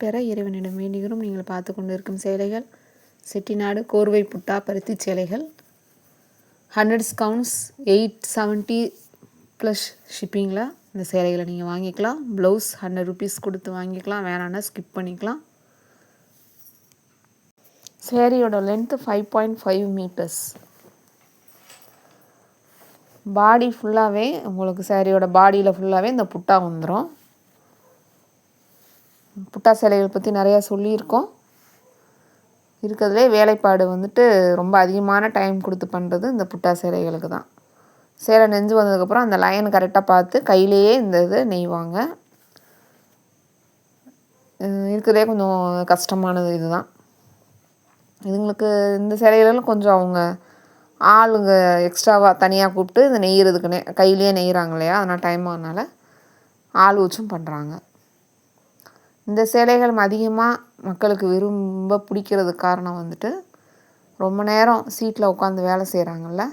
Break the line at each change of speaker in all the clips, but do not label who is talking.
பெற இறைவனிடம் வேண்டுகிறோம். நீங்கள் பார்த்து கொண்டு இருக்கும் சேலைகள் செட்டிநாடு கோர்வை புட்டா பருத்தி சேலைகள் 100 கவுண்ட்ஸ் 870 ப்ளஸ் ஷிப்பிங்கில் இந்த சேலைகளை நீங்கள் வாங்கிக்கலாம். ப்ளவுஸ் 100 ருபீஸ் கொடுத்து வாங்கிக்கலாம், வேணான்னா ஸ்கிப் பண்ணிக்கலாம். சேரீயோட லென்த்து 5.5 மீட்டர்ஸ். பாடி ஃபுல்லாகவே உங்களுக்கு சேரீயோட பாடியில் ஃபுல்லாகவே இந்த புட்டா வந்துடும். புட்டா சேலைகள் பற்றி நிறையா சொல்லியிருக்கோம். இருக்கிறதுலே வேலைப்பாடு வந்துட்டு ரொம்ப அதிகமான டைம் கொடுத்து பண்ணுறது இந்த புட்டா சேலைகளுக்கு தான். சேலை நெஞ்சு வந்ததுக்கப்புறம் அந்த லைன் கரெக்டாக பார்த்து கையிலேயே இந்த இது நெய்வாங்க. இருக்கிறதே கொஞ்சம் கஷ்டமானது இதுதான். இதுங்களுக்கு இந்த சேலைகளும் கொஞ்சம் அவங்க ஆளுங்க எக்ஸ்ட்ராவாக தனியாக கூப்பிட்டு இந்த நெய்கிறதுக்குன்னே கையிலேயே நெய்கிறாங்க இல்லையா, அதனால் டைம் ஆகுனால ஆள் வச்சும் பண்ணுறாங்க. இந்த சேலைகள் அதிகமாக மக்களுக்கு விரும்ப பிடிக்கிறதுக்கு காரணம் வந்துட்டு ரொம்ப நேரம் சீட்டில் உட்காந்து வேலை செய்கிறாங்கல்ல,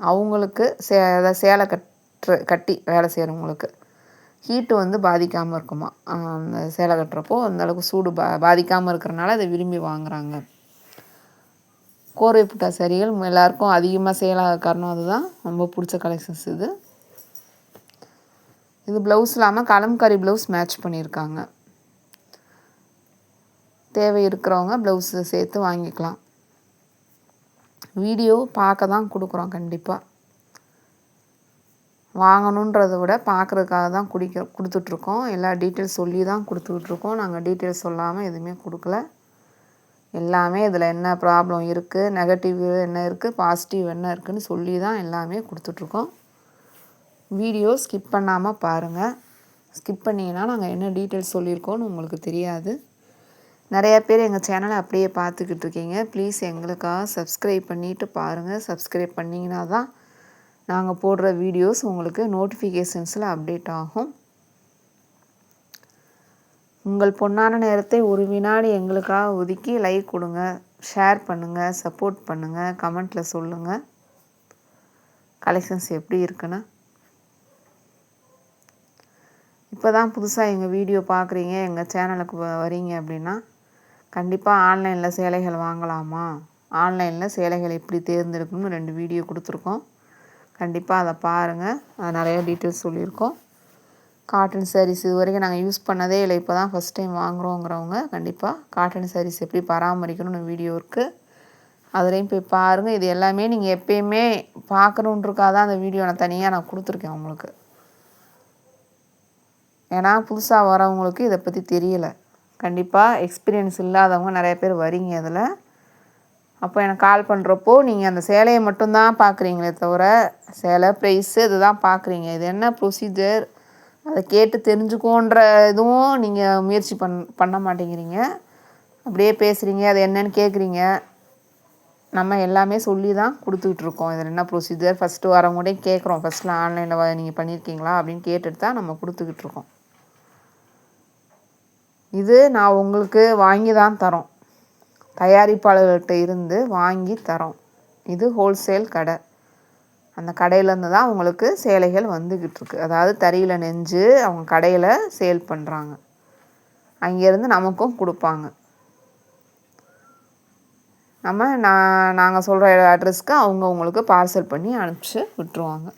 அவங்களுக்கு சேலை கட்டி வேலை செய்கிறவங்களுக்கு ஹீட்டு வந்து பாதிக்காமல் இருக்குமா. அந்த சேலை கட்டுறப்போ அந்தளவுக்கு சூடு பாதிக்காமல் இருக்கிறனால அதை விரும்பி வாங்குகிறாங்க. கோர்வை புட்டா சேரீகள் எல்லாருக்கும் அதிகமாக சேலாக காரணம் அதுதான். ரொம்ப பிடிச்ச கலெக்ஷன்ஸ் இது. இது ப்ளவுஸ் இல்லாமல் கலம்காரி ப்ளவுஸ் மேட்ச் பண்ணியிருக்காங்க. தேவை இருக்கிறவங்க ப்ளவுஸு சேர்த்து வாங்கிக்கலாம். வீடியோ பார்க்க தான் கொடுக்குறோம். கண்டிப்பாக வாங்கணுன்றதை விட பார்க்குறதுக்காக தான் கொடுத்துட்ருக்கோம். எல்லா டீட்டெயில்ஸ் சொல்லி தான் கொடுத்துட்ருக்கோம். நாங்கள் டீட்டெயில்ஸ் சொல்லாமல் எதுவுமே கொடுக்கல. எல்லாமே இதில் என்ன ப்ராப்ளம் இருக்குது, நெகட்டிவ் என்ன இருக்குது, பாசிட்டிவ் என்ன இருக்குதுன்னு சொல்லி தான் எல்லாமே கொடுத்துட்ருக்கோம். வீடியோ ஸ்கிப் பண்ணாமல் பாருங்கள். ஸ்கிப் பண்ணிங்கன்னா நாங்கள் என்ன டீட்டெயில்ஸ் சொல்லியிருக்கோன்னு உங்களுக்கு தெரியாது. நிறையா பேர் எங்கள் சேனலை அப்படியே பார்த்துக்கிட்டு இருக்கீங்க. ப்ளீஸ் எங்களுக்காக சப்ஸ்கிரைப் பண்ணிவிட்டு பாருங்கள். சப்ஸ்கிரைப் பண்ணிங்கன்னா தான் நாங்கள் போடுற வீடியோஸ் உங்களுக்கு நோட்டிஃபிகேஷன்ஸில் அப்டேட் ஆகும். உங்கள் பொன்னான நேரத்தை ஒரு வினாடி எங்களுக்காக ஒதுக்கி லைக் கொடுங்க, ஷேர் பண்ணுங்கள், சப்போர்ட் பண்ணுங்கள், கமெண்ட்டில் சொல்லுங்கள் கலெக்ஷன்ஸ் எப்படி இருக்குன்னு. இப்போ தான் புதுசாக எங்கள் வீடியோ பார்க்குறீங்க, எங்கள் சேனலுக்கு வரீங்க அப்படின்னா கண்டிப்பாக ஆன்லைனில் சேலைகள் வாங்கலாமா, ஆன்லைனில் சேலைகள் எப்படி தேர்ந்தெடுக்கணும்னு 2 வீடியோ கொடுத்துருக்கோம். கண்டிப்பாக அதை பாருங்கள். அது நிறைய டீட்டெயில்ஸ் சொல்லியிருக்கோம். காட்டன் சாரீஸ் இது வரைக்கும் நாங்கள் யூஸ் பண்ணதே இல்லை, இப்போ தான் ஃபஸ்ட் டைம் வாங்குகிறோங்கிறவங்க கண்டிப்பாக காட்டன் சாரீஸ் எப்படி பராமரிக்கணும்னு வீடியோ இருக்குது, அதுலேயும் போய் பாருங்கள். இது எல்லாமே நீங்கள் எப்பயுமே பார்க்கணுன்றக்காக தான் அந்த வீடியோ நான் தனியாக கொடுத்துருக்கேன் உங்களுக்கு. ஏன்னா புதுசாக வரவங்களுக்கு இதை பற்றி தெரியலை. கண்டிப்பாக எக்ஸ்பீரியன்ஸ் இல்லாதவங்க நிறைய பேர் வரீங்க அதில். அப்போ எனக்கு கால் பண்ணுறப்போ நீங்கள் அந்த சேலையை மட்டும்தான் பார்க்குறீங்களே தவிர சேலை ப்ரைஸு இதுதான் பார்க்குறீங்க. இது என்ன ப்ரொசீஜர் அதை கேட்டு தெரிஞ்சுக்கோன்ற இதுவும் நீங்கள் முயற்சி பண்ண மாட்டேங்கிறீங்க. அப்படியே பேசுகிறீங்க, அது என்னன்னு கேட்குறீங்க. நம்ம எல்லாமே சொல்லி தான் கொடுத்துட்ருக்கோம். இதில் என்ன ப்ரொசீஜர் ஃபஸ்ட்டு வரவங்கூட கேட்குறோம். ஃபஸ்ட்டில் ஆன்லைனில் நீங்கள் பண்ணியிருக்கீங்களா அப்படின்னு கேட்டுட்டு தான் நம்ம கொடுத்துக்கிட்டு இருக்கோம். இது நான் உங்களுக்கு வாங்கி தான் தரோம், தயாரிப்பாளர்கள்ட்ட இருந்து வாங்கி தரோம். இது ஹோல்சேல் கடை. அந்த கடையிலேருந்து தான் உங்களுக்கு சேலைகள் வந்துக்கிட்டு இருக்கு. அதாவது தறியில் நெஞ்சு அவங்க கடையில் சேல் பண்ணுறாங்க. அங்கேருந்து நமக்கும் கொடுப்பாங்க. நாங்கள் சொல்கிற அட்ரஸ்க்கு அவங்க உங்களுக்கு பார்சல் பண்ணி அனுப்பிச்சி விட்டுருவாங்க.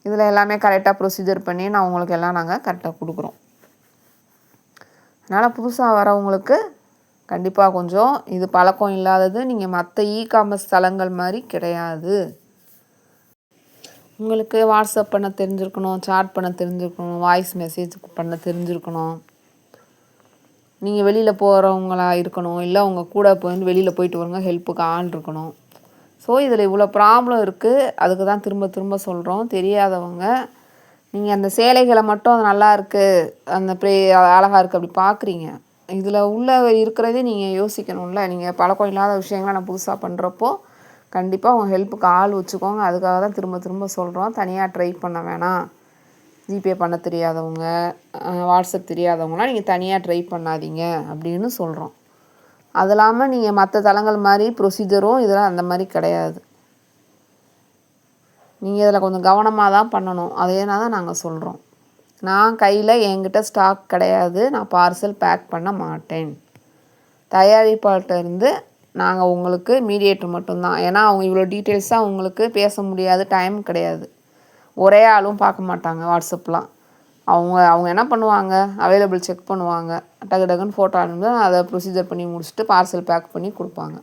இதில் எல்லாமே கரெக்டாக ப்ரொசீஜர் பண்ணி நான் உங்களுக்கு எல்லாம் நாங்கள் கரெக்டாக கொடுக்குறோம். அதனால் புதுசாக வரவங்களுக்கு கண்டிப்பாக கொஞ்சம் இது பழக்கம் இல்லாதது. நீங்கள் மற்ற காமர்ஸ் தளங்கள் மாதிரி கிடையாது. உங்களுக்கு வாட்ஸ்அப் பண்ண தெரிஞ்சிருக்கணும், சாட் பண்ண தெரிஞ்சிருக்கணும், வாய்ஸ் மெசேஜ் பண்ண தெரிஞ்சிருக்கணும், நீங்கள் வெளியில் போகிறவங்களா இருக்கணும், இல்லை உங்கள் கூட வந்து வெளியில் போயிட்டு வரவங்க ஹெல்ப்புக்கு ஆள் இருக்கணும். ஸோ இதில் இவ்வளோ ப்ராப்ளம் இருக்குது. அதுக்கு தான் திரும்ப திரும்ப சொல்கிறோம். தெரியாதவங்க நீங்கள் அந்த சேலைகளை மட்டும் அது நல்லா இருக்குது, அந்த அழகாக இருக்குது அப்படி பார்க்குறீங்க. இதில் உள்ளே இருக்கிறதே நீங்கள் யோசிக்கணும்ல. நீங்கள் பழக்கம் இல்லாத விஷயங்களை நான் புதுசாக பண்ணுறப்போ கண்டிப்பாக உங்கள் ஹெல்ப்புக்கு ஆள் வச்சுக்கோங்க. அதுக்காக தான் திரும்ப திரும்ப சொல்கிறோம். தனியாக ட்ரை பண்ண வேணாம். ஜிபே பண்ண தெரியாதவங்க, வாட்ஸ்அப் தெரியாதவங்களாம் நீங்கள் தனியாக ட்ரை பண்ணாதீங்க அப்படின்னு சொல்கிறோம். அது இல்லாமல் நீங்கள் மற்ற தளங்கள் மாதிரி ப்ரொசீஜரும் இதெல்லாம் அந்த மாதிரி கிடையாது. நீங்கள் இதில் கொஞ்சம் கவனமாக தான் பண்ணணும். அதேனா தான் நாங்கள் சொல்கிறோம். நான் கையில் என்கிட்ட ஸ்டாக் கிடையாது, நான் பார்சல் பேக் பண்ண மாட்டேன். தயாரிப்பாளர்கிட்ட இருந்து நாங்கள் உங்களுக்கு மீடியேட்டர் மட்டும்தான். ஏன்னா அவங்க இவ்வளோ டீட்டெயில்ஸாக உங்களுக்கு பேச முடியாது, டைம் கிடையாது. ஒரே ஆளும் பார்க்க மாட்டாங்க வாட்ஸ்அப்லாம். அவங்க அவங்க என்ன பண்ணுவாங்க, அவைலபிள் செக் பண்ணுவாங்க, டக்கு டக்குன்னு ஃபோட்டோ அனுப்பி அதை ப்ரொசீஜர் பண்ணி முடிச்சுட்டு பார்சல் பேக் பண்ணி கொடுப்பாங்க.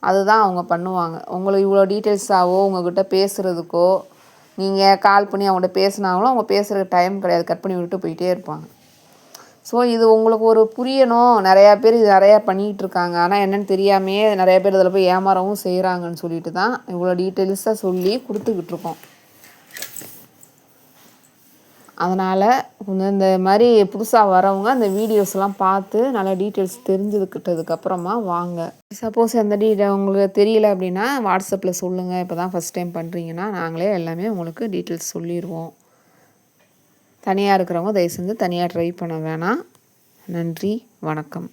அதுதான் அவங்க பண்ணுவாங்க. உங்களுக்கு இவ்வளோ டீட்டெயில்ஸாவோ உங்கள்கிட்ட பேசுகிறதுக்கோ, நீங்கள் கால் பண்ணி அவங்கள்ட்ட பேசினாங்களோ அவங்க பேசுகிறதுக்கு டைம் கிடையாது, கட் பண்ணி விட்டு போயிட்டே இருப்பாங்க. ஸோ இது உங்களுக்கு ஒரு புரியணும். நிறையா பேர் இது நிறையா பண்ணிகிட்ருக்காங்க. ஆனால் என்னென்னு தெரியாமையே நிறையா பேர் இதில் போய் ஏமாறவும் செய்கிறாங்கன்னு சொல்லிட்டு தான் இவ்வளோ டீட்டெயில்ஸாக சொல்லி கொடுத்துக்கிட்ருக்கோம். அதனால் கொஞ்சம் இந்த மாதிரி புதுசாக வரவங்க அந்த வீடியோஸ்லாம் பார்த்து நல்லா டீட்டெயில்ஸ் தெரிஞ்சுக்கிட்டதுக்கப்புறமா வாங்க. சப்போஸ் அந்த உங்களுக்கு தெரியல அப்படின்னா வாட்ஸ்அப்பில் சொல்லுங்கள். இப்போ தான் ஃபஸ்ட் டைம் பண்ணுறீங்கன்னா நாங்களே எல்லாமே உங்களுக்கு டீட்டெயில்ஸ் சொல்லிடுவோம். தனியாக இருக்கிறவங்க தயவு செஞ்சு தனியாக ட்ரை பண்ண வேணாம். நன்றி, வணக்கம்.